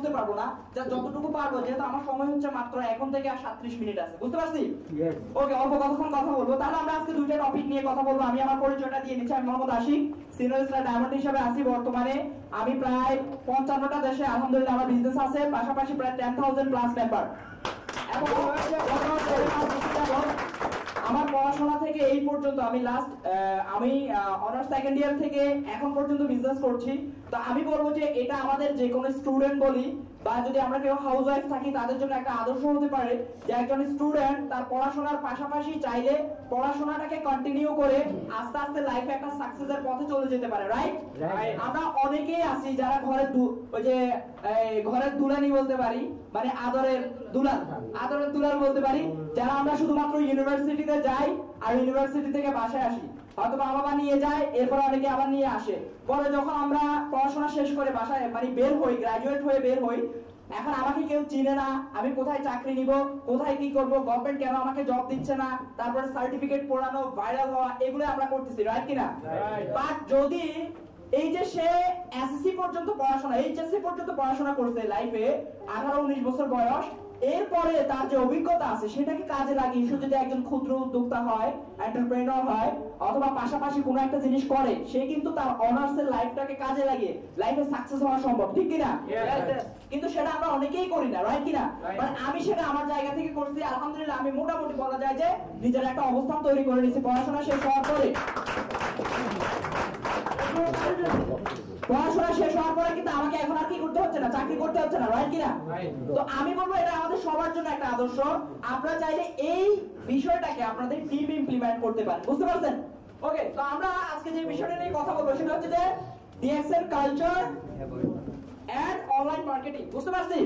বলতে পারবো না, যা যতটুকু পারবো, যেহেতু আমার সময় হচ্ছে মাত্র এখন থেকে আর 37 মিনিট আছে, বুঝতে পারছি? ওকে, অল্প কতক্ষণ কথা বলবো। তাহলে আমরা আজকে দুইটা টপিক নিয়ে কথা বলবো। আমি আমার পরিচয়টা দিয়ে নিচ্ছি। আমি Mohammad Ashiq, senior star diamond হিসেবে আছি বর্তমানে। আমি প্রায় 55টা দেশে আলহামদুলিল্লাহ আমার বিজনেস আছে, পাশাপাশি প্রায় 10,000 প্লাস মেম্বার। এবং আমার পড়াশোনা থেকে এই পর্যন্ত আমি অনার্স সেকেন্ড ইয়ার থেকে এখন পর্যন্ত বিজনেস করছি। তো আমি বলবো যে এটা আমাদের যে কোনো স্টুডেন্ট বলি বা যদি আমরা কেউ হাউস ওয়াইফ থাকি তাদের জন্য একটা আদর্শ হতে পারে যে একজন স্টুডেন্ট তার পড়াশোনার পাশাপাশি চাইলে পড়াশোনাটাকে কন্টিনিউ করে আস্তে আস্তে লাইফে একটা সাকসেসের পথে চলে যেতে পারে, রাইট? আমরা অনেকেই আছি যারা ঘরের দুলানি বলতে পারি, মানে আদরের দুলার বলতে পারি, যারা আমরা শুধুমাত্র ইউনিভার্সিটিতে যাই আর ইউনিভার্সিটি থেকে বাসায় আসি, হয়তো বাবা নিয়ে যায়, এরপর অনেকে আবার নিয়ে আসে। পরে যখন আমরা পড়াশোনা শেষ করে বাসায় মানে বের হই, গ্রাজুয়েট হয়ে বের হই, এখন আমাকে কেউ চিনে না, আমি কোথায় চাকরি নিব, কোথায় কি করব, গভর্নমেন্ট কেন আমাকে জব দিচ্ছে না, তারপরে সার্টিফিকেট পড়ানো, ভাইরাল হওয়া, এগুলো আমরা করতেছি, রাইট কিনা? বাট যদি এই যে সে এসএসসি পর্যন্ত পড়াশোনা, এইচএসসি পর্যন্ত পড়াশোনা করছে লাইফে, 18-19 বছর বয়স, এরপরে তার যে অভিজ্ঞতা আছে সেটাকে কাজে লাগিয়ে সে যদি একজন ক্ষুদ্র উদ্যোক্তা হয়, এন্টারপ্রেনার হয়, অথবা পাশাপাশি কোনো একটা জিনিস করে, সে কিন্তু তার অনার্সের লাইফটাকে কাজে লাগিয়ে লাইফে সাকসেস হওয়া সম্ভব, ঠিক কিনা? কিন্তু সেটা আমরা অনেকেই করি না, রাইট কিনা? মানে আমি সেটা আমার জায়গা থেকে করছি, আলহামদুলিল্লাহ আমি মোটামুটি বলা যায় যে নিজের একটা অবস্থান তৈরি করে নিয়েছি পড়াশোনা শেষ হওয়ার পরে। পড়াশোনা শেষ হওয়ার পরে কিন্তু আমাকে এখন আর কি করতে হচ্ছে না, চাকরি করতে হচ্ছে না, রাইট কিনা? তো আমি বলবো এটা আমাদের সবার জন্য একটা আদর্শ। আপনারা চাইলে এই বিষয়টাকে আপনাদের টিম ইমপ্লিমেন্ট করতে পারেন, বুঝতে পারছেন? ওকে, তো আমরা আজকে যে বিষয়টা নিয়ে কথা বলবো সেটা হচ্ছে যে DXL culture and online marketing, বুঝতে পারছি?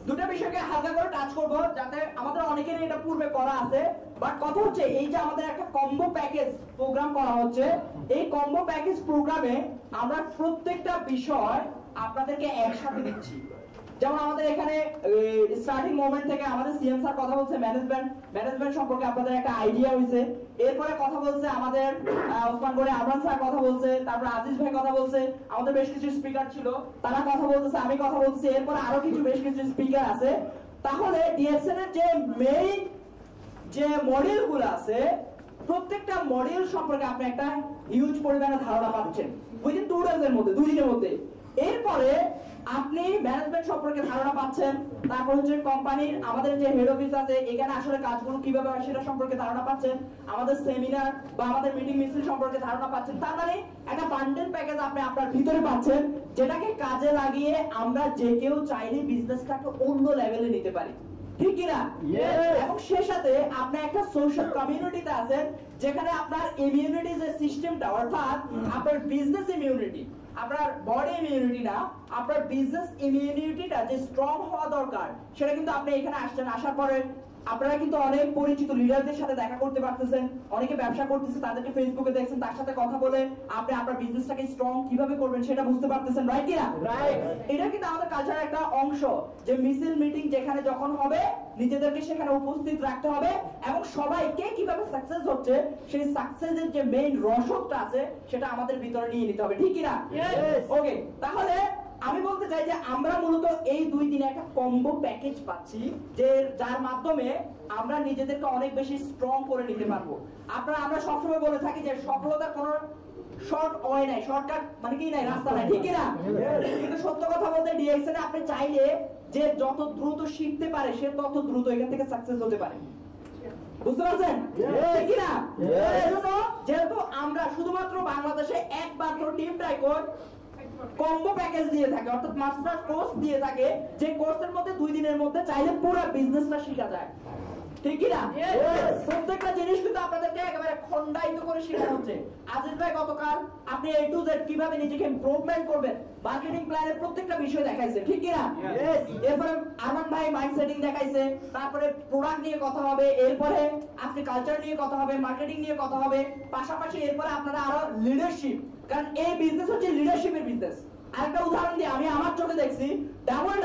দুটো বিষয়কে হালকা করে টাচ করব, যাতে আমাদের অনেকেরই এটা পূর্বে করা আছে, বাট কথা হচ্ছে এই যে আমাদের একটা কম্বো প্যাকেজ প্রোগ্রাম করা হচ্ছে, এই কম্বো প্যাকেজ প্রোগ্রামে আমরা প্রত্যেকটা বিষয় আপনাদেরকে একসাথে দিচ্ছি। যেমন আমাদের এখানে স্টার্টিং মোমেন্ট থেকে আমাদের সিএম স্যার কথা বলছে ম্যানেজমেন্ট সম্পর্কে আপনাদের একটা আইডিয়া হয়েছে, এরপরে কথা বলছে আমাদের ওসমান গনি আবরান স্যার কথা বলছে, তারপর আজিজ ভাই কথা বলছে, আমাদের বেশ কিছু স্পিকার ছিল তারা কথা বলতেছে, আমি কথা বলছি, এরপরে আরো বেশ কিছু স্পিকার আছে। তাহলে ডিএক্সএল এর যে মেইন যে মডিউল গুলো আছে, প্রত্যেকটা মডিউল সম্পর্কে আপনি একটা হিউজ পরিমাণে ধারণা পাচ্ছেন উইদিন 2 ডেজের মধ্যে, 2 দিনের মধ্যে। এরপরে আপনি ম্যানেজমেন্ট সম্পর্কে ধারণা পাচ্ছেন, তারপর হচ্ছে কোম্পানির আমাদের যে হেড অফিস আছে এখানে আসলে কাজগুলো কিভাবে হয় সেটা সম্পর্কে ধারণা পাচ্ছেন, আমাদের সেমিনার বা আমাদের মিটিং মিছিল সম্পর্কে ধারণা পাচ্ছেন। তার মানে একটা বান্ডেল প্যাকেজ আপনি আপনার ভিতরে পাচ্ছেন, যেটাকে কাজে লাগিয়ে আমরা যে কেউ চাইলে বিজনেসটাকে অন্য লেভেলে নিতে পারি, ঠিক কিনা? এবং সে সাথে আপনি একটা সোশ্যাল কমিউনিটিতে আছেন, যেখানে আপনার ইমিউনিটি যে সিস্টেমটা, অর্থাৎ আপনার বিজনেস ইমিউনিটি, আপনার বডি ইমিউনিটি না, আপনার বিজনেস ইমিউনিটিটা যে স্ট্রং হওয়া দরকার, সেটা কিন্তু আপনি এখানে আসছেন। আসার পরে আপনারা কিন্তু অনেক পরিচিত লিডারদের সাথে দেখা করতে পারতেছেন, অনেকে ব্যবসা করতেছে তাদেরকে ফেসবুকে দেখছেন, তার সাথে কথা বলে আপনি আপনার বিজনেসটাকে স্ট্রং কিভাবে করবেন সেটা বুঝতে পারতেছেন, রাইট কিনা? এটা কিন্তু আমাদের কালচারের একটা অংশ, যে মিছিল মিটিং যেখানে যখন হবে নিজেদেরকে সেখানে উপস্থিত রাখতে হবে এবং সবাইকে কিভাবে সাকসেস হচ্ছে সেই সাকসেসের যে মেইন রসদটা আছে সেটা আমাদের ভিতরে নিয়ে নিতে হবে, ঠিক কিনা? ওকে, তাহলে আমি বলতে চাই যে আমরা মূলত এই 2 দিনে একটা কম্বো প্যাকেজ পাচ্ছি, যে যার মাধ্যমে আমরা নিজেদেরকে অনেক বেশি স্ট্রং করে নিতে পারবো। আমরা সবসময় বলে থাকি যে সফলতার কোনো শর্ট ওয়ে নাই, শর্টকাট মানে কি নাই, রাস্তা নাই, ঠিক কিনা? কিন্তু সত্য কথা বলতে ডিএক্সএল আপনি চাইলে যে যত দ্রুত শিখতে পারে সে তত দ্রুত এখান থেকে সাকসেস হতে পারে, বুঝতে পারছেন? ঠিক কিনা? এজন্য যেহেতু আমরা শুধুমাত্র বাংলাদেশে একমাত্র টিম ট্রাইকোড কম্বো প্যাকেজ দিয়ে থাকে, অর্থাৎ মাস্টার কোর্স দিয়ে থাকে, যে কোর্সের মধ্যে 2 দিনের মধ্যে চাইলে পুরো বিজনেসটা শেখা যায়, ঠিক কি না? প্রত্যেকটা জিনিস কিন্তু আপনাদেরকে একেবারে খন্ডায়িত করে শেখানো হচ্ছে। আজিজ ভাই গতকাল আপনি A to Z কিভাবে নিজেকে ইমপ্রুভমেন্ট করবেন মার্কেটিং প্ল্যানের প্রত্যেকটা বিষয় দেখাইছে, ঠিক কি না? এরপরে আরমান ভাই মাইন্ড সেটিং দেখাইছে, তারপরে প্রোডাক্ট নিয়ে কথা হবে, এরপরে আজকে কালচার নিয়ে কথা হবে, মার্কেটিং নিয়ে কথা হবে, পাশাপাশি এরপরে আপনারা আরো লিডারশিপ, কারণ এই বিজনেস হচ্ছে লিডারশিপের বিজনেস। আরেকটা উদাহরণ দিই, আমি আমার চোখে দেখছি ডাবল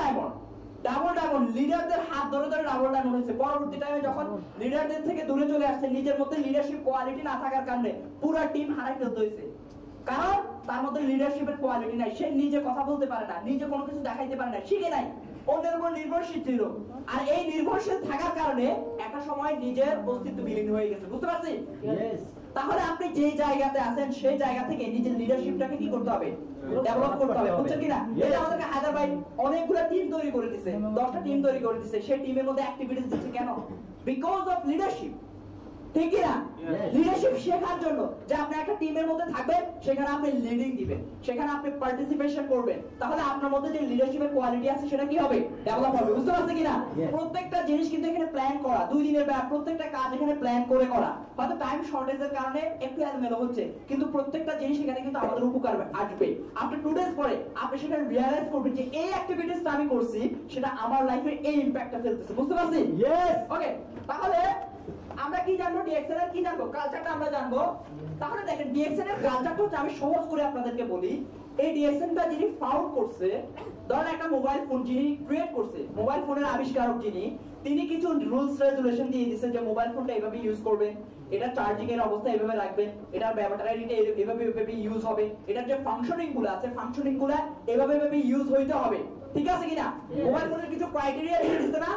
ডায়মন্ড লিডারদের হাত ধরে ধরে ডাবল ডায়মন্ড হয়েছে। পরবর্তী টাইমে যখন লিডারদের থেকে দূরে চলে আসছে, নিজের মধ্যে লিডারশিপ কোয়ালিটি না থাকার কারণে পুরো টিম হারাই ফেলতে হয়েছে। কারণ তার মধ্যে লিডারশিপের কোয়ালিটি নাই, সে নিজে কথা বলতে পারে না, নিজে কোনো কিছু দেখাইতে পারে না, শিখে নাই, অন্যের উপর নির্ভরশীল ছিল। আর এই নির্ভরশীল থাকার কারণে একটা সময় নিজের অস্তিত্ব বিলীন হয়ে গেছে। বুঝতে পারছি? তাহলে আপনি যে জায়গাতে আছেন সেই জায়গা থেকে নিজের লিডারশিপটাকে কি করতে হবে? ডেভেলপ করতে হবে। বুঝছেন কিনা? এই যে আমাদেরকে হায়দার ভাই অনেকগুলো টিম তৈরি করে দিয়েছে, 10টা টিম তৈরি করে দিয়েছে, সেই টিমের মধ্যে অ্যাক্টিভিটিস দিচ্ছে কেন? Because of leadership. ঠিক না? লিডারশিপ শেখার জন্য যে আপনি একটা টিমের মধ্যে থাকবেন, সেখানে আপনি লিডিং দিবেন, সেখানে আপনি পার্টিসিপেশন করবেন, তাহলে আপনার মধ্যে যে লিডারশিপের কোয়ালিটি আছে সেটা কি হবে? ডেভেলপ হবে। বুঝতে পারছেন কিনা? প্রত্যেকটা জিনিস কিন্তু এখানে প্ল্যান করা, 2 দিনের ব্যাপার, প্রত্যেকটা কাজ এখানে প্ল্যান করে করা। হয়তো টাইম শর্টেজের কারণে একটু এলোমেলো হচ্ছে, কিন্তু প্রত্যেকটা জিনিস এখানে কিন্তু আমাদের উপকার আসবে। আফটার 2 ডেজ পরে আপনি সেটা রিয়ালাইজ করবেন যে এই অ্যাক্টিভিটিসটা আমি করছি, সেটা আমার লাইফে এই ইমপ্যাক্টটা ফেলতেছে। বুঝতে পারছেন? ওকে, তাহলে আমরা কি জানবো? ডিএক্সএন এর কি জানবো? কালচারটা আমরা জানবো। তাহলে দেখেন ডিএক্সএন এর কালচারটা হচ্ছে, আমি সহজ করে আপনাদেরকে বলি, এই ডিএক্সএনটা যিনি ফাউন্ড করছে, ধরেন একটা মোবাইল ফোন যিনি ক্রিয়েট করছে, মোবাইল ফোনের আবিষ্কারক যিনি, তিনি কিছু রুলস রেগুলেশন দিয়ে দিয়েছে যে মোবাইল ফোনটা এভাবে ইউজ করবেন, এটা চার্জিং এর অবস্থা এভাবে রাখবেন, এটার ব্যাটারিটা এভাবে এভাবে ইউজ হবে, এটার যে ফাংশনিং গুলো আছে ফাংশনিং গুলো এভাবে এভাবে ইউজ হইতে হবে। ঠিক আছে কিনা? মোবাইল ফোনের কিছু ক্রাইটেরিয়া দিয়ে দিচ্ছে না?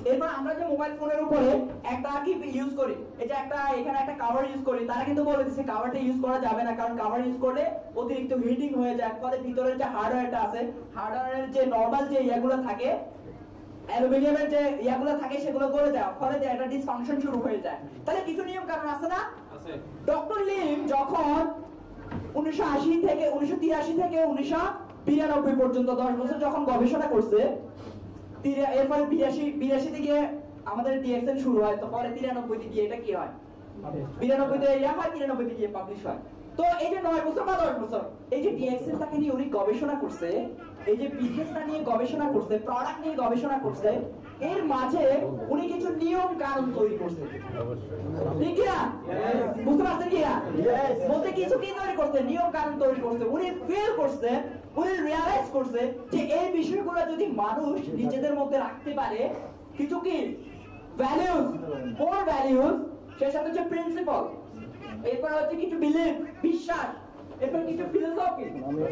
এরপর আমরা যে মোবাইল ফোনের উপরে একটা কি ইউজ করি, এই যে একটা এখানে একটা কভার ইউজ করি, তারা কিন্তু বলে দিচ্ছে কভারটা ইউজ করা যাবে না, কারণ কভার ইউজ করলে অতিরিক্ত হিটিং হয়ে যায়, ফলে ভিতরের যে হার্ডওয়্যারটা আছে, হার্ডওয়্যারের যে নরমাল যে ইয়াগুলো থাকে, অ্যালুমিনিয়ামের যে ইয়াগুলো থাকে, সেগুলো গলে যায়, ফলে যে একটা ডিসফাংশন শুরু হয়ে যায়। তাহলে কিছু নিয়ম কানুন আছে না? ডক্টর লিম যখন 1980 থেকে 1983 থেকে 1992 পর্যন্ত 10 বছর যখন গবেষণা করছে, এরপরে 82 থেকে আমাদের ডিএক্সএন শুরু হয়, তো পরে 93 তে গিয়ে এটা কি হয়? 92 তে ইয়া হয়, 93 তে গিয়ে পাবলিশ হয়। তো এই যে 9 বছর বা 10 বছর এই যে ডিএক্সএনটাকে নিয়ে উনি গবেষণা করছে, এই যে বিজনেসটা নিয়ে গবেষণা করছে, প্রোডাক্ট নিয়ে গবেষণা করছে, এর মাঝে উনি কিছু নিয়ম কানুন তৈরি করছে। ঠিক না? বুঝতে পারছেন কি না? বলতে কিছু কি তৈরি করছে? নিয়ম কানুন তৈরি করছে। উনি ফিল করছে, উনি রিয়ালাইজ করছে যে এই বিষয়গুলো যদি মানুষ নিজেদের মধ্যে রাখতে পারে, কিছু কি ভ্যালুস, কোর ভ্যালুস, সেই সাথে হচ্ছে প্রিন্সিপাল, এরপর হচ্ছে কিছু বিলিফ, বিশ্বাস, এরপর কিছু philosophy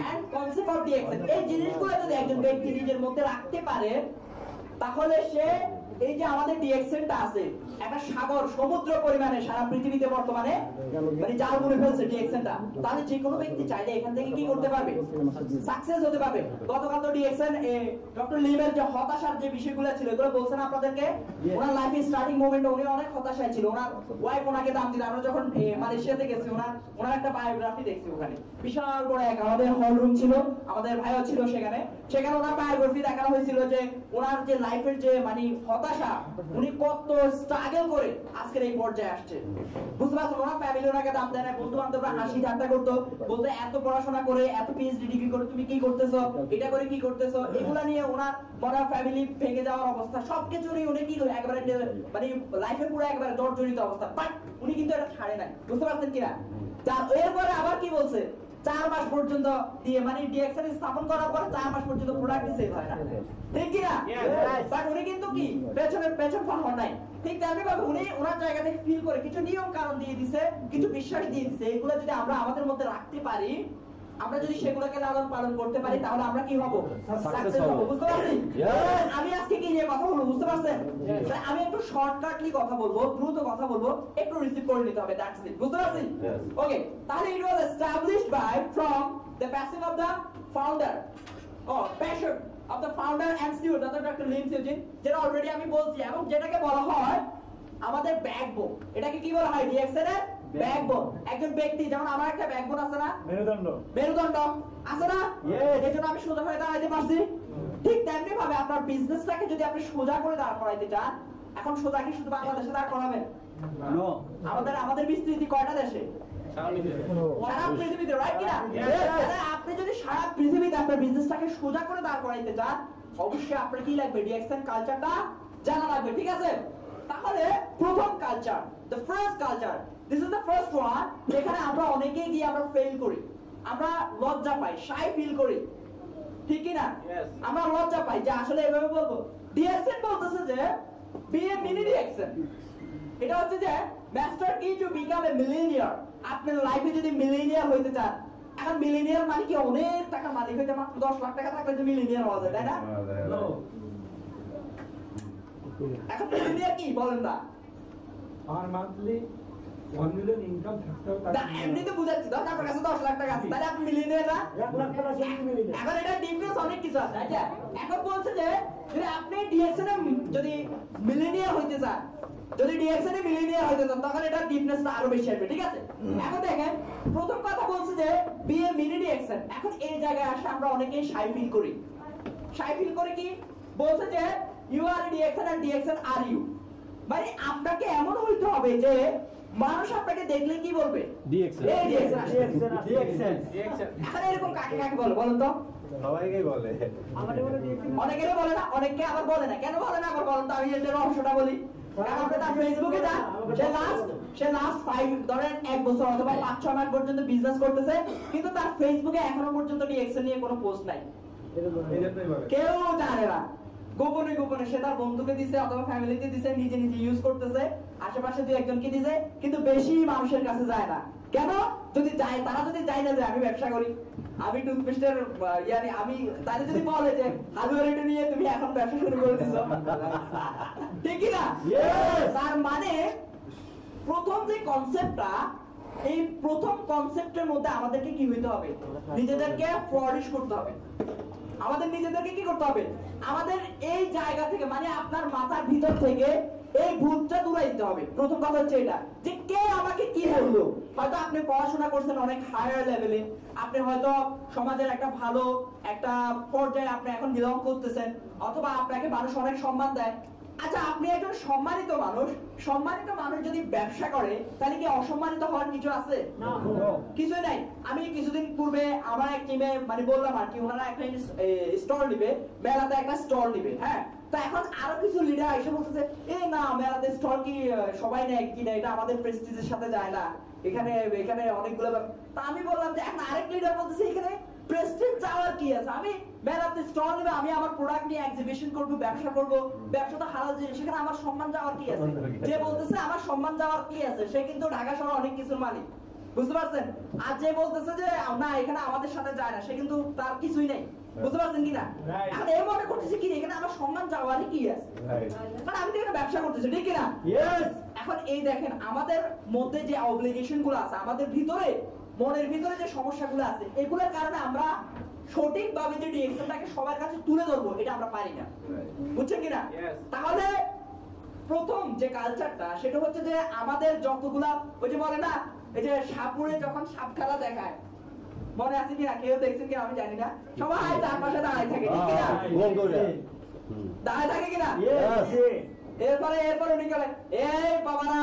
and concept of DXN, এই জিনিসগুলো যদি একজন ব্যক্তি নিজের মধ্যে রাখতে পারে, তাহলে সে এই যে আমাদের ডিএক্সএনটা আছে, একটা সাগর, সমুদ্র পরিমাণে সারা পৃথিবীতে বর্তমানে মানে জাল বুনে ফেলছে ডিএক্সএনটা, তাহলে যে কোনো ব্যক্তি চাইলে এখান থেকে কি করতে পারবে? সাকসেস হতে পারবে। গতকাল তো ডিএক্সএন ডক্টর লিমের যে হতাশার যে বিষয়গুলো ছিল, এগুলো বলছেন আপনাদেরকে। ওনার লাইফে স্টার্টিং মোমেন্টে উনি অনেক হতাশায় ছিল, ওনার ওয়াইফ ওনাকে দাম দিল। আমরা যখন মালয়েশিয়াতে গেছি, ওনার একটা বায়োগ্রাফি দেখছি, ওখানে বিশাল বড় এক আমাদের হল রুম ছিল, আমাদের ভাইও ছিল সেখানে ওনার বায়োগ্রাফি দেখানো হয়েছিল যে ওনার যে লাইফের যে মানে হতাশা, উনি কত স্ট্রাগল করে আজকের এই পর্যায়ে আসছে। বুঝতে পারছেন? ওনার ফ্যামিলি ওনাকে দাম দেয় না, বন্ধু বান্ধবরা হাসি ঠাট্টা করতো, বলতে এত পড়াশোনা করে, এত পিএইচডি ডিগ্রি করে তুমি কি করতেছো, এটা করে কি করতেছো, এগুলা নিয়ে ওনার ফ্যামিলি ভেঙে যাওয়ার অবস্থা, সবকিছু নিয়ে উনি কি করে একবারে মানে লাইফে পুরো একবারে জর্জরিত অবস্থা, বাট উনি কিন্তু এটা ছাড়ে নাই। বুঝতে পারছেন কিনা? এরপরে আবার কি বলছে, 4 মাস পর্যন্ত দিয়ে মানে ডিএক্সএন স্থাপন করার পর 4 মাস পর্যন্ত প্রোডাক্ট সেল হয় না। ঠিক কি না? বাট উনি কিন্তু কি পেছন ফল হন নাই। ঠিক তেমনি ভাবে উনি ওনার জায়গা থেকে ফিল করে কিছু নিয়ম কানুন দিয়ে দিছে, কিছু বিশ্বাস দিয়ে দিছে, এগুলো যদি আমরা আমাদের মধ্যে রাখতে পারি, আমরা যদি সেগুলোকে লালন পালন করতে পারি, তাহলে আমরা কি হব? সাকসেস হব। বুঝতে পারছেন? আমি আজকে কি নিয়ে কথা বলবো? বুঝতে পারছেন? আমি একটু শর্টকাটলি কথা বলবো, দ্রুত কথা বলবো, একটু রিসিভ করে নিতে হবে, দ্যাটস ইট। বুঝতে পারছেন? ওকে, তাহলে it was established by from the passion of the founder, passion of the founder and CEO doctor Lim সিউজিন, যেটা অলরেডি আমি বলছি, এবং যেটাকে বলা হয় আমাদের ব্যাকবোন। এটাকে কি বলা হয়? ডিএক্সএন এর ব্যাকবোন। একজন ব্যক্তি, যেমন আমার একটা ব্যাকবোন আছে না, মেরুদণ্ড আছে না, এজন্য আমি সোজা হয়ে দাঁড়াইতে পারছি। ঠিক তেমনি ভাবে আপনার বিজনেসটাকে যদি আপনি সোজা করে দাঁড় করাইতে চান, এখন সোজা কি শুধু বাংলাদেশে দাঁড় করাবেন? আমাদের বিস্তৃতি কয়টা দেশে? সারা পৃথিবীতে, রাইট কিনা? আপনি যদি সারা পৃথিবীতে আপনার বিজনেসটাকে সোজা করে দাঁড় করাইতে চান, অবশ্যই আপনার কি লাগবে? ডিএক্সএন কালচারটা জানা লাগবে। ঠিক আছে? তাহলে প্রথম culture, the first culture, this is the first one, যেখানে আমরা অনেকেই গিয়ে আমরা ফেল করি, আমরা লজ্জা পাই, শাই ফিল করি। ঠিক কি না? আমরা লজ্জা পাই যে আসলে এভাবে বলবো। ডিএক্সএন বলতেছে যে be a mini ডিএক্সএন। এটা হচ্ছে যে মাস্টার কি টু বিকাম এ মিলেনিয়ার। আপনার লাইফে যদি মিলেনিয়ার হইতে চান, এখন মিলিনিয়ার মানে কি অনেক টাকা মালিক হইতে মাত্র 10 লাখ টাকা থাকলে যে মিলিনিয়ার হওয়া যায়, তাই না? এখন মিলিনিয়ার কি বলেন না? আমার মান্থলি 1 মিলিয়ন ইনকাম থাকতে হবে। না এমনিতে বুঝাচ্ছি, ধর আপনার কাছে 10 লাখ টাকা আছে, তাহলে আপনি মিলিনিয়ার না? 1 লাখ টাকা আছে মিলিয়ন। এখন এটা ডিফারেন্স অনেক কিছু আছে, তাই না? এখন বলছে যে যদি আপনি ডিএক্সএন এ যদি মিলিনিয়ার হইতে চান, যদি ডিএক্সএন এ মিলিনিয়ার হইতে চান, তখন এটা ডিফারেন্সটা আরো বেশি আসবে, ঠিক আছে? এখন দেখেন প্রথম কথা বলছে যে বিএ মিনি ডিএক্সএন। এখন এই জায়গায় আসে আমরা অনেকেই শাই ফিল করি। শাই ফিল করে কি বলছে যে you are DXN and DXN are you, মানে আপনাকে এমন হইতে হবে যে মানুষ আপনাকে দেখলে কি বলবে? ডিএক্সএন, এই ডিএক্সএন। এখন এরকম কাকে কাকে বলে বলেন তো? সবাইকেই বলে। অনেকেরও বলে না, অনেকে আবার বলে না। কেন বলে না আবার বলেন তো? আমি এর রহস্যটা বলি। আপনি তার ফেসবুকে যান, সে লাস্ট 5 ধরেন 1 বছর অথবা 5-6 মাস পর্যন্ত বিজনেস করতেছে, কিন্তু তার ফেসবুকে এখনো পর্যন্ত ডিএক্সএন নিয়ে কোনো পোস্ট নাই, কেউ জানে না। গোপনে গোপনে সে তার বন্ধুকে দিছে অথবা ফ্যামিলিতে দিছে, নিজে নিজে ইউজ করতেছে, আশেপাশে দুই একজনকে দিছে, কিন্তু বেশি মানুষের কাছে যায় না। কেন? যদি যায়, তারা যদি যায় না যে আমি ব্যবসা করি, আমি টুথপেস্টের ইয়ানি, আমি তাহলে যদি বলে যে হালুয়া রেটে নিয়ে তুমি এখন ব্যবসা শুরু করে দিছো, ঠিক কি না? তার মানে প্রথম যে কনসেপ্টটা, এই প্রথম কনসেপ্টের মধ্যে আমাদেরকে কি হইতে হবে? নিজেদেরকে ফ্লরিশ করতে হবে। আমাদের নিজেদেরকে কি করতে হবে? আমাদের এই জায়গা থেকে, মানে আপনার মাথার ভিতর থেকে এই ভূতটা দূরে দিতে হবে। প্রথম কথা হচ্ছে এটা যে কে আমাকে কি বললো। হয়তো আপনি পড়াশোনা করছেন অনেক হায়ার লেভেলে, আপনি হয়তো সমাজের একটা ভালো একটা পর্যায়ে আপনি এখন বিলং করতেছেন, অথবা আপনাকে মানুষ অনেক সম্মান দেয়। আচ্ছা, আপনি একজন সম্মানিত মানুষ, সম্মানিত মানুষ যদি ব্যবসা করে, তাহলে কি অসম্মানিত হওয়ার কিছু আছে? না, কিছুই নাই। আমি কিছুদিন পূর্বে আমার এক টিমে মানে বললাম আর কি, ওনারা একটা স্টল নিবে, মেলাতে একটা স্টল নিবে। হ্যাঁ, তো এখন আরো কিছু লিডার এসে বলতেছে এই না, মেলাতে স্টল কি সবাই নেয় কি না, এটা আমাদের প্রেস্টিজের সাথে যায় না, এখানে এখানে অনেকগুলো। তা আমি বললাম যে এখন আরেক লিডার বলতেছে এখানে প্রেস্টিজ যাওয়ার কি আছে, আমি মেলাতে স্টল নেবে, আমি আমার প্রোডাক্ট নিয়ে এক্সিবিশন করব, ব্যবসা করব, ব্যবসা তো হালাল জিনিস, সেখানে আমার সম্মান যাওয়ার কি আছে? যে বলতেছে আমার সম্মান যাওয়ার কি আছে, সে কিন্তু ঢাকা শহর অনেক কিছুর মালিক, বুঝতে পারছেন? আর যে বলতেছে যে না এখানে আমাদের সাথে যায় না, সে কিন্তু তার কিছুই নেই, বুঝতে পারছেন কিনা? এখন এই মনে করতেছে কি এখানে আমার সম্মান যাওয়ারই কি আছে, মানে আমি তো এখানে ব্যবসা করতেছি, ঠিক কিনা? এখন এই দেখেন আমাদের মধ্যে যে অব্লিগেশন গুলো আছে, আমাদের ভিতরে মনের ভিতরে যে সমস্যাগুলো আছে, এগুলোর কারণে আমরা সঠিকভাবে যে ডিএক্সএনটাকে সবার কাছে তুলে ধরবো, এটা আমরা পারি না, বুঝছেন কিনা? তাহলে প্রথম যে কালচারটা, সেটা হচ্ছে যে আমাদের যতগুলা, ওই যে বলে না, এই যে সাপুরে যখন সাপ খেলা দেখায়, মনে আছে কিনা? কেউ দেখছেন কিনা আমি জানি না, সবাই তার পাশে দাঁড়ায় থাকে, ঠিক কিনা? দাঁড়ায় থাকে কিনা? এরপরে উনি বলে এই বাবারা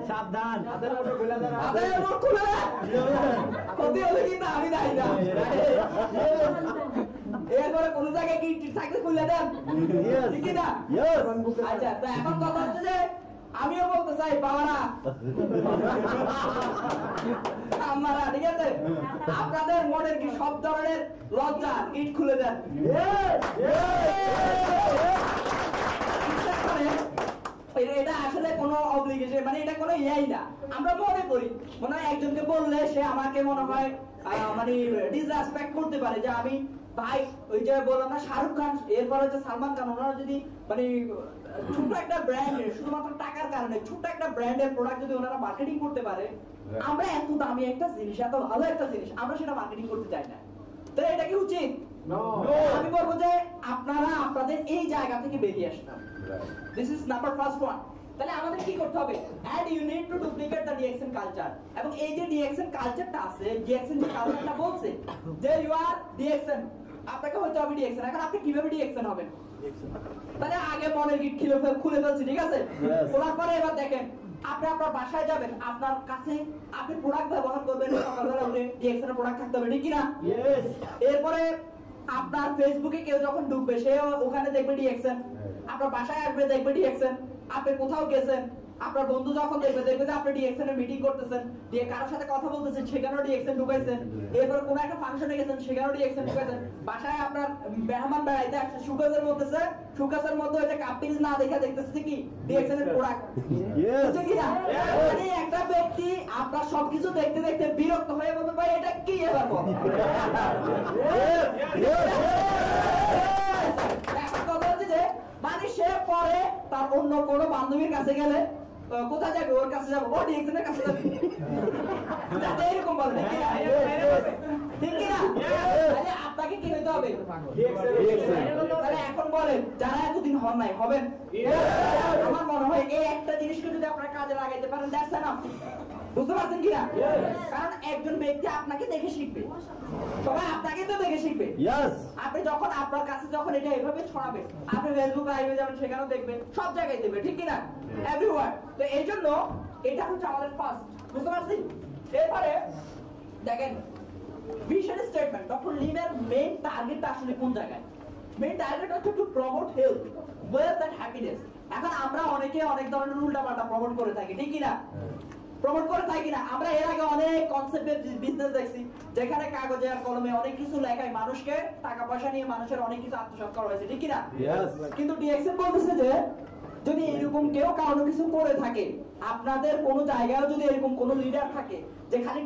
সাবধান, ক্ষতি হলে কিন্তু আমি দায়ী না। এরপরে কোন জায়গায় কি থাকলে খুলে দেন, ঠিক না? আচ্ছা, তো এখন কথা হচ্ছে যে আমিও বলতে চাই বাবারা আমারা, ঠিক আছে, আপনাদের মনের কি সব ধরনের লজ্জা ইট খুলে দেন। এটা আসলে কোনো অব্লিগেশন, মানে এটা কোনো ইয়াই না। আমরা মনে করি মনে হয় একজনকে বললে সে আমাকে মনে হয় মানে ডিসরেসপেক্ট করতে পারে, যে আমি ভাই ওই যে বললাম না শাহরুখ খান, এরপর হচ্ছে সালমান খান, ওনারা যদি মানে ছোট একটা ব্র্যান্ডের, শুধুমাত্র টাকার কারণে ছোট একটা ব্র্যান্ডের প্রোডাক্ট যদি ওনারা মার্কেটিং করতে পারে, আমরা এত দামি একটা জিনিস, এত ভালো একটা জিনিস, আমরা সেটা মার্কেটিং করতে চাই না। তো এটা কি উচিত? আমি বলবো যে আপনারা আপনাদের এই জায়গা থেকে বেরিয়ে আসতে হবে। This is number first one. তাহলে আমাদের কি করতে হবে? And you need to duplicate the DXN culture. এবং এই যে ডিএক্সএন কালচারটা আছে, ডিএক্সএন যে কালচারটা বলছে যে ইউ আর ডিএক্সএন, আপনাকে হইতে হবে ডিএক্সএন। এখন আপনি কিভাবে ডিএক্সএন হবেন? তাহলে আগে মনের গিট খুলে ফেলছি, ঠিক আছে? খোলার পরে এবার দেখেন আপনি আপনার বাসায় যাবেন, আপনার কাছে আপনি প্রোডাক্ট ব্যবহার করবেন, সকালবেলা উঠে ডিএক্সএন এর প্রোডাক্ট থাকতে হবে, ঠিক কি না? এরপরে আপনার ফেসবুকে কেউ যখন ঢুকবে, সে ওখানে দেখবে ডিএক্সএন, আপনার বাসায় আসবে দেখবে ডিএক্সএন, আপনি কোথাও গেছেন আপনার বন্ধু যখন দেখবে যে আপনি ডিএক্সএন এর মিটিং করতেছেন, দিয়ে কারোর সাথে কথা বলতেছেন, সেখানেও ডিএক্সএন ঢুকাইছেন, এরপর কোন একটা ফাংশনে গেছেন, সেখানেও ডিএক্সএন ঢুকাইছেন, বাসায় আপনার মেহমান বেড়াইতে আসছে, সুকাসের মধ্যে ওই যে কাপিলস না দেখতেছে কি ডিএক্সএন এর প্রোডাক্ট। বুঝছেন কি না? মানে একটা ব্যক্তি আপনার সবকিছু দেখতে দেখতে বিরক্ত হয়ে বলবে ভাই এটা কি এবার বল। এখন কথা হচ্ছে যে মানে সে পরে তার অন্য কোনো বান্ধবীর কাছে গেলে কোথায় যাবে, ওর কাছে যাবো, ও ডিএক্সএন এর কাছে যাবে, যাতে এরকম বলে ঠিক কি না? তাহলে আপনাকে কি হইতে হবে? তাহলে এখন বলেন যারা এতদিন হন নাই হবেন? আমার মনে হয় এই একটা জিনিসকে যদি আপনারা কাজে লাগাইতে পারেন দ্যাটস এনাফ। বুঝতে পারছেন কিনা? কারণ একজন ব্যক্তি আপনাকে দেখে শিখবে, সবাই আপনাকে তো দেখে শিখবে। আপনি যখন আপনার কাছে যখন এটা এভাবে ছড়াবে, আপনি ফেসবুক লাইভে যাবেন, সেখানেও দেখবেন, সব জায়গায় দেবে, ঠিক কিনা? এভরিওয়্যার। তো এই জন্য এটা হচ্ছে আমাদের ফার্স্ট। বুঝতে পারছেন? এরপরে দেখেন ভিশন স্টেটমেন্ট। ডক্টর লিমের মেইন টার্গেটটা আসলে কোন জায়গায়? মেইন টার্গেট হচ্ছে to promote health, wealth and happiness. এখন আমরা অনেকে অনেক ধরনের উল্টাপাল্টা প্রমোট করে থাকি, ঠিক কিনা? প্রমোট করে থাকি না? আমরা এর আগে অনেক কনসেপ্টের বিজনেস দেখছি, যেখানে কাগজে আর কলমে অনেক কিছু লেখায় মানুষকে টাকা পয়সা নিয়ে মানুষের অনেক কিছু আত্মসাৎ করা হয়েছে, ঠিক কিনা? কিন্তু ডিএক্সএন বলতেছে যে যদি এরকম কেউ কারো কিছু করে থাকে, আপনাদের কোন জায়গায় যদি এরকম কোন লিডার থাকে যে খালি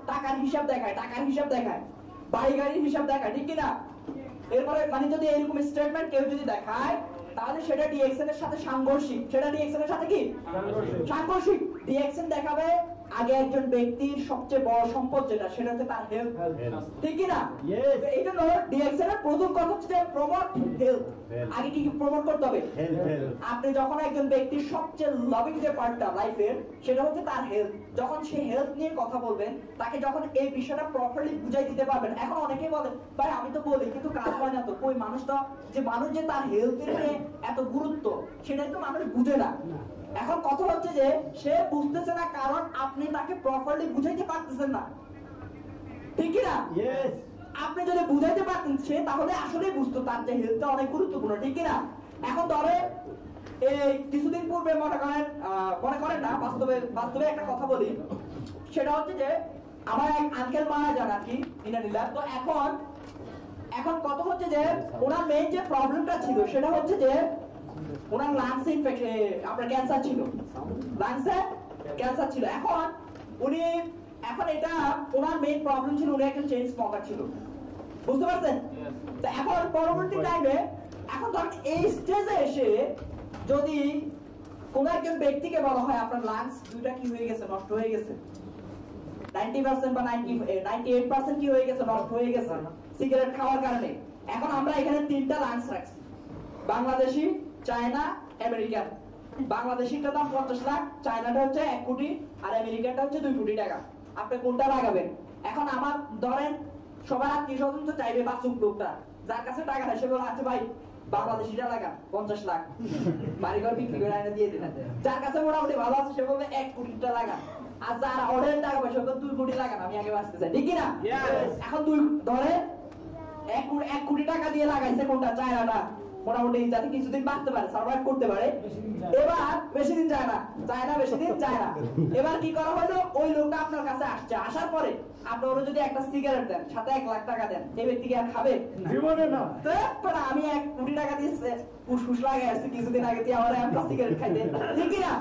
টাকার হিসাব দেখায়, বাড়ি গাড়ির হিসাব দেখায়, ঠিক কিনা? এরপরে মানে যদি এরকম স্টেটমেন্ট কেউ যদি দেখায়, তাহলে সেটা ডিএক্সএন এর সাথে সাংঘর্ষিক। সেটা ডিএক্সএন এর সাথে কি সাংঘর্ষিক? ডিএক্সএন দেখাবে আগে একজন ব্যক্তির সবচেয়ে বড় সম্পদ যেটা, সেটা হচ্ছে তার হেলথ, ঠিক কি না? এই জন্য ডিএক্সএন এর প্রথম কথা হচ্ছে যে প্রমোট হেলথ। আগে কি প্রমোট করতে হবে? আপনি যখন একজন ব্যক্তির সবচেয়ে লাভিং যে পার্টটা লাইফের, সেটা হচ্ছে তার হেলথ। যখন সে হেলথ নিয়ে কথা বলবেন, তাকে যখন এই বিষয়টা প্রপারলি বুঝাই দিতে পারবেন। এখন অনেকেই বলেন ভাই আমি তো বলি কিন্তু কাজ হয় না তো। ওই মানুষটা যে মানুষ যে তার হেলথের নিয়ে এত গুরুত্ব, সেটাই তো মানুষ বুঝে না। এখন কথা হচ্ছে যে সে বুঝতেছে না কারণ আপনি তাকে প্রপারলি বুঝাইতে পারতেছেন না, ঠিক কি না? আপনি যদি বুঝাইতে পারতেন সে তাহলে আসলে বুঝতো তার যে হেলথটা অনেক গুরুত্বপূর্ণ, ঠিক কি না? এখন ধরে এই কিছুদিন পূর্বে মনে করেন না, বাস্তবে একটা কথা বলি, সেটা হচ্ছে যে আমার এক আঙ্কেল মারা যান আর কি ইনানিলা। তো এখন কথা হচ্ছে যে ওনার মেইন যে প্রবলেমটা ছিল সেটা হচ্ছে যে ওনার লাংসে ইনফেকশন, আপনার ক্যান্সার ছিল, লাংসে ক্যান্সার ছিল। এখন এটা ওনার মেইন প্রবলেম ছিল, উনি একটা চেইন স্মোকার ছিল। বুঝতে পারছেন? তো এখন পরবর্তী টাইমে এখন ধরেন এই স্টেজে এসে যদি কোন একজন ব্যক্তিকে বলা হয় আপনার লাংস দুইটা কি হয়ে গেছে, নষ্ট হয়ে গেছে, 90% বা 98% কি হয়ে গেছে, নষ্ট হয়ে গেছে সিগারেট খাওয়ার কারণে। এখন আমরা এখানে তিনটা লাংস রাখছি, বাংলাদেশি, চায়না, আমেরিকান। বাংলাদেশিটা দাম 50 লাখ, চায়নাটা হচ্ছে 1 কোটি, আর আমেরিকানটা হচ্ছে 2 কোটি টাকা। আপনি কোনটা লাগাবেন? এখন আমার ধরেন সবার আত্মীয় স্বজন তো চাইবে বাসুক লোকটা, যার কাছে টাকা নাই সে বলে আচ্ছা ভাই বাংলাদেশিটা লাগান 50 লাখ, বাড়িঘর বিক্রি করে আইনা দিয়ে দিন। যার কাছে মোটামুটি ভালো আছে সে বলবে 1 কোটিটা লাগান, আর যার অর্ডার টাকা পয়সা 2 কোটি লাগান, আমি আগে বাঁচতে চাই, ঠিক না? এখন ধরে 1 কোটি টাকা দিয়ে লাগাইছে কোনটা, চায়নাটা, মোটামুটি যাতে কিছুদিন বাঁচতে পারে, সার্ভাইভ করতে পারে। এবার বেশি দিন যায় না, এবার কি করা হলো, ওই লোকটা আপনার কাছে আসছে, আসার পরে আপনি ওরা যদি একটা সিগারেট দেন, সাথে 1 লাখ টাকা দেন, এই ব্যক্তি কি আর খাবে? জীবনে না। তো আমি 1 কোটি টাকা দিয়ে ফুসফুস লাগাই আসছি কিছুদিন আগে, দিয়ে আমার একটা সিগারেট খাইতে, ঠিক না?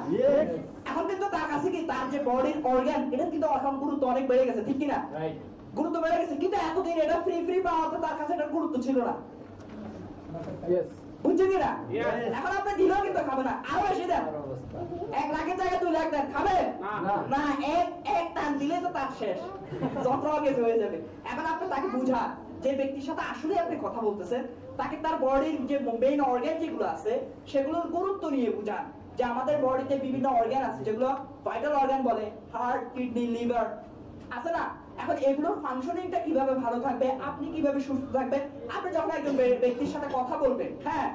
এখন কিন্তু তার কাছে কি তার যে বডির অর্গান, এটা কিন্তু এখন গুরুত্ব অনেক বেড়ে গেছে, ঠিক না? গুরুত্ব বেড়ে গেছে, কিন্তু এতদিন এটা ফ্রি পাওয়াতে তার কাছে এটার গুরুত্ব ছিল না। বুঝছেন কিনা? এখন আপনি দিলেও কিন্তু খাবে না, আরো বেশি দেন, 1 লাখের জায়গায় 2 লাখ দেন, খাবে না? এক টান দিলে তো তার শেষ, যন্ত্র গেছে হয়ে যাবে। এখন আপনি তাকে বুঝান যে ব্যক্তির সাথে আসলে আপনি কথা বলতেছেন, তাকে তার বডির যে মেইন অর্গান যেগুলো আছে সেগুলোর গুরুত্ব নিয়ে বুঝান, যে আমাদের বডিতে বিভিন্ন অর্গান আছে যেগুলো ভাইটাল অর্গান বলে, হার্ট, কিডনি, লিভার আছে না? এখন এগুলোর ফাংশনিংটা কিভাবে ভালো থাকবে, আপনি কিভাবে সুস্থ থাকবেন, আপনি যখন একজন ব্যক্তির সাথে কথা বলবেন, হ্যাঁ,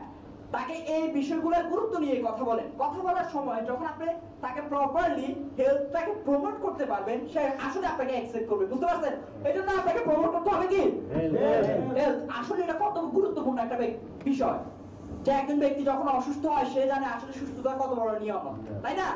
তাকে এই বিষয়গুলোর গুরুত্ব নিয়ে কথা বলেন। কথা বলার সময় যখন আপনি তাকে প্রপারলি হেলথটাকে প্রমোট করতে পারবেন, সে আসলে আপনাকে অ্যাকসেপ্ট করবে। বুঝতে পারছেন? এজন্য আপনাকে প্রমোট করতে হবে কি হেলথ। আসলে এটা কত গুরুত্বপূর্ণ একটা বিষয়। যে একজন ব্যক্তি যখন অসুস্থ হয় সে জানে আসলে সুস্থতা কত বড় নিয়ম, তাই না?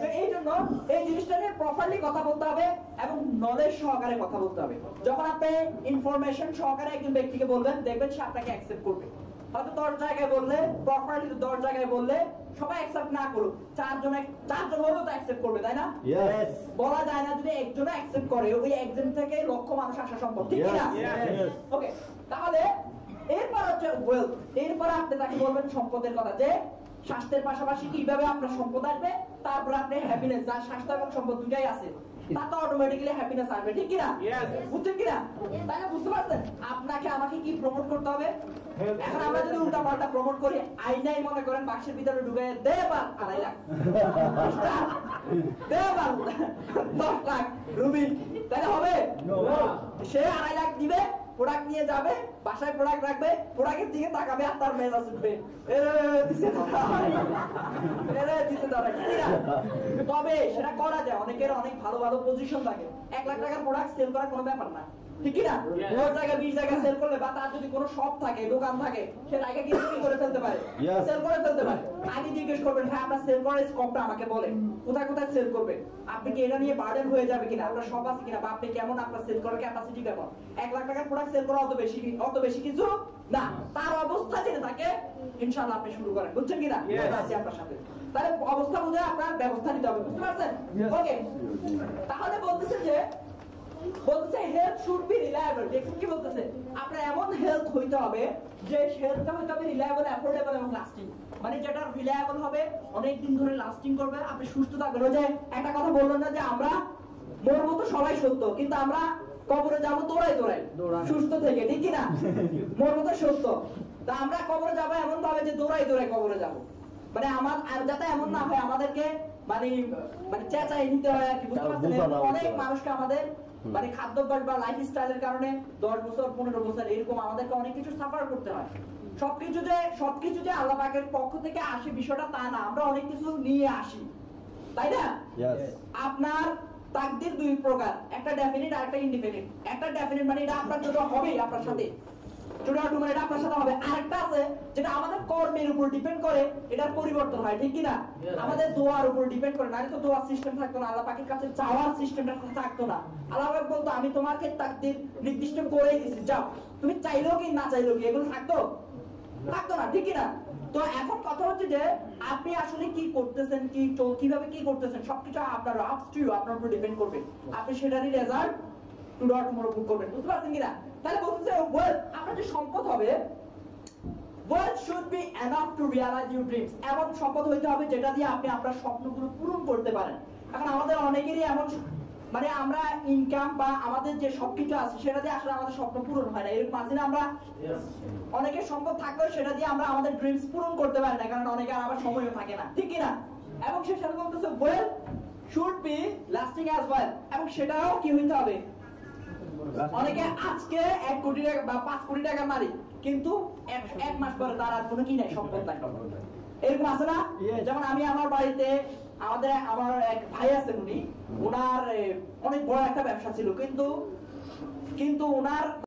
তো এই জন্য এই জিনিসটা নিয়ে প্রপারলি কথা বলতে হবে এবং নলেজ সহকারে কথা বলতে হবে। যখন আপনি ইনফরমেশন সহকারে একজন ব্যক্তিকে বলবেন, দেখবেন সে আপনাকে অ্যাকসেপ্ট করবে। হয়তো 10 জায়গায় বললে, প্রপারলি 10 জায়গায় বললে সবাই অ্যাকসেপ্ট না করুক, চারজন হলেও তো অ্যাকসেপ্ট করবে, তাই না? বলা যায় না যদি একজন অ্যাকসেপ্ট করে ওই একজন থেকে লক্ষ মানুষ আসা সম্ভব, ঠিক না? ওকে, তাহলে এরপর হচ্ছে ওয়েলথ। এরপর আপনি তাকে বলবেন সম্পদের কথা, যে স্বাস্থ্যের পাশাপাশি কিভাবে আপনার সম্পদ আসবে, তারপর আপনি হ্যাপিনেস, যার স্বাস্থ্য এবং সম্পদ দুটাই আছে তা তো অটোমেটিক্যালি হ্যাপিনেস আসবে, ঠিক কিনা? বুঝছেন কিনা? তাই না? বুঝতে পারছেন? আপনাকে আমাকে কি প্রমোট করতে হবে? এখন আমরা যদি উল্টা পাল্টা প্রমোট করি, আইনাই মনে করেন বাক্সের ভিতরে ঢুকে দে বাল 2.5 লাখ, দে বাল 10 লাখ রুবি, তাহলে হবে? সে 2.5 লাখ দিবে, প্রোডাক্ট নিয়ে যাবে, বাসায় প্রোডাক্ট রাখবে, প্রোডাক্টের দিকে তাকাবে আর তার মেজাজ উঠবে, তবে সেটা করা যায়। অনেকের অনেক ভালো ভালো পজিশন থাকে, 1 লাখ টাকার প্রোডাক্ট সেল করা কোনো ব্যাপার না, ঠিক কি না? 10 জায়গায় 20 জায়গায় সেল করলে, বা তার যদি কোনো শপ থাকে, দোকান থাকে, সে জায়গা কি করে ফেলতে পারে, সেল করে ফেলতে পারে। আগে জিজ্ঞেস করবেন, হ্যাঁ আপনার সেল করার স্কোপটা আমাকে বলেন, কোথায় কোথায় সেল করবে, আপনি কি এটা নিয়ে বার্ডেন হয়ে যাবে কিনা, আপনার শপ আছে কিনা, বা আপনি কেমন, আপনার সেল করার ক্যাপাসিটি কেমন। 1 লাখ টাকার প্রোডাক্ট সেল করা অত বেশি কিছু না, তার অবস্থা যেটা থাকে ইনশাআল্লাহ আপনি শুরু করেন, বুঝছেন কিনা? আছি আপনার সাথে। তাহলে অবস্থা বুঝে আপনার ব্যবস্থা নিতে হবে, বুঝতে পারছেন? ওকে, তাহলে বলতেছে হেলথ শুড বি রিলায়েবল। দেখুন কি বলতেছে, আপনার এমন হেলথ হইতে হবে যে হেলথটা হইতে হবে রিলায়েবল, অ্যাফোর্ডেবল এবং লাস্টিং। মানে যেটা রিলায়েবল হবে, অনেক দিন ধরে লাস্টিং করবে, আপনি সুস্থ থাকবেন। ওই যে একটা কথা বললেন না যে আমরা মরবো তো সবাই সত্য, কিন্তু আমরা কবরে যাবো দৌড়াই সুস্থ থেকে, ঠিক কি না? মরবো তো সত্য, তা আমরা কবরে যাবো এমন ভাবে যে দৌড়াই কবরে যাবো। মানে আমার আর যাতে এমন না হয় আমাদেরকে মানে চেঁচাই নিতে হয় আর কি, বুঝতে পারছেন? অনেক মানুষকে আমাদের মানে খাদ্যাভ্যাস বা লাইফ স্টাইলের কারণে 10 বছর 15 বছর এরকম আমাদেরকে অনেক কিছু সাফার করতে হয়। সবকিছু যে আল্লাহ পাকের পক্ষ থেকে আসে বিষয়টা তা না, আমরা অনেক কিছু নিয়ে আসি, তাই না? আপনার তাকদীর 2 প্রকার, একটা ডেফিনিট আর একটা ইনডিফিনিট। একটা ডেফিনিট মানে এটা আপনার জন্য হবেই, আপনার সাথে মানে এটা আপনার সাথে হবে। আরেকটা আছে যেটা আমাদের কর্মের উপর ডিপেন্ড করে, এটার পরিবর্তন হয়, ঠিক কি না? আমাদের দোয়ার উপর ডিপেন্ড করে, নাহলে তো দোয়ার সিস্টেম থাকতো না, আল্লাহ পাকের কাছে চাওয়ার সিস্টেমটা থাকতো না। আল্লাহ পাক বলতো আমি তোমাকে তাকদীর নির্দিষ্ট করেই দিয়েছি, যাও, তুমি চাইলেও কি না চাইলেও কি, এগুলো থাকতো না, ঠিক কি না? তো এখন কথা হচ্ছে যে আপনি আসলে কি করতেছেন, কিভাবে কি করতেছেন, সবকিছু আপনার আপনার উপর ডিপেন্ড করবে। আপনি সেটারই রেজাল্ট টুমরো করবেন, বুঝতে পারছেন কিনা? তাহলে বলতেছে আপনার যে সম্পদ হবে, wealth should be enough to realize your dreams। এমন সম্পদ হইতে হবে যেটা দিয়ে আপনি আপনার স্বপ্নগুলো পূরণ করতে পারেন। এখন আমাদের অনেকেরই এমন মানে আমরা ইনকাম বা আমাদের যে সবকিছু আছে সেটা দিয়ে আসলে আমাদের স্বপ্ন পূরণ হয় না, এরকম আছে না? আমরা অনেকের সম্পদ থাকলেও সেটা দিয়ে আমরা আমাদের ড্রিমস পূরণ করতে পারি না, কারণ অনেকের আবার সময়ও থাকে না, ঠিক কি না? এবং সে সাথে বলতেছে wealth should be lasting as well, এবং সেটাও কি হইতে হবে, অনেকে আজকে 1 কোটি টাকা বা 5 কোটি টাকা মালিক, কিন্তু 1 মাস পরে তার আর কোনো কি নাই, সম্পদ নাই, এরকম আছে না? যেমন আমি আমার বাড়িতে আমার এক ভাই আছেন, উনি ওনার অনেক বড় একটা ব্যবসা ছিল, কিন্তু ওনার